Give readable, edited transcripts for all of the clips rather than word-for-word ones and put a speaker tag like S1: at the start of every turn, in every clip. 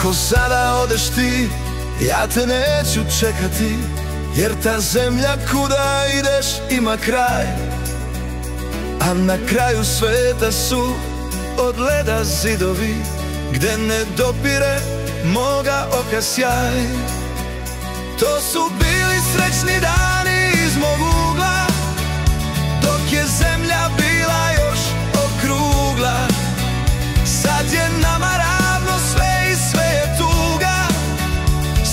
S1: Ako sada odeš ti, ja te neću čekati, jer ta zemlja kuda ideš ima kraj, a na kraju sveta su od leda zidovi, gde ne dopire moga oka sjaj. To su bili srećni dani iz mog ugla, dok je zemlja bila još okrugla. Sad je nama ravno sve i sve je tuga,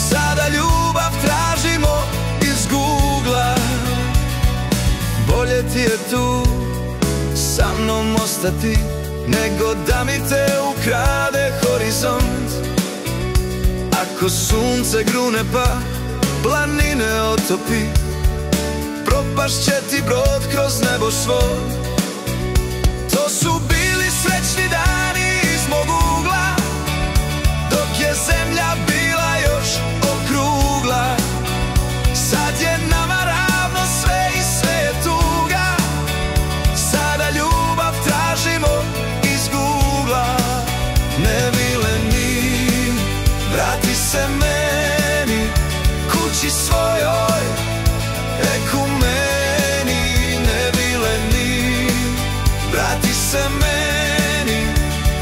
S1: sada ljubav tražimo iz Googla. Bolje ti je tu sa mnom ostati, nego da mi te ukrade horizont. Ako sunce grune pa planine otopi, propašće ti brod kroz nebo svoj. To su bili srećni dani iz mog ugla, dok je zemlja bila još okrugla. Sad je nama ravno sve i sve je tuga, sada ljubav tražimo iz Googla. Ne mileni, vrati se meni, kući svojoj, ekumeni. Ne mileni, vrati se meni,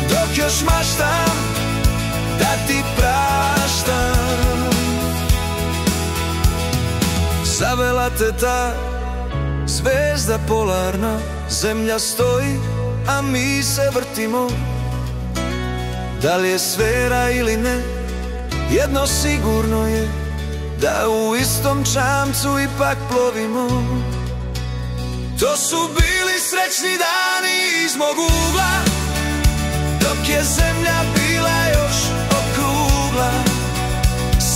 S1: dok još maštam da ti praštam. Zavela te ta zvezda polarna, zemlja stoji, a mi se vrtimo. Da li je sfera ili ne, jedno sigurno je, da u istom čamcu ipak plovimo. To su bili srećni dani iz mog ugla, dok je zemlja bila još okrugla.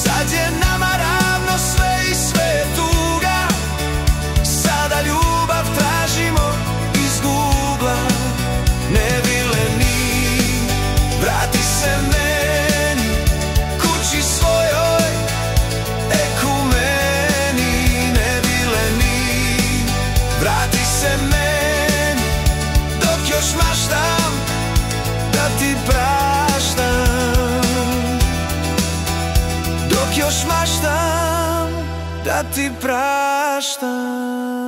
S1: Sad je nama ravno sve i sve je tuga, sada ljubav tražimo iz Googla. Ne vileni, vrati se meni, kući svojoj, ekumeni. Ne vileni, vrati se meni, dok još maštam da ti praštam. Dok još maštam da ti praštam.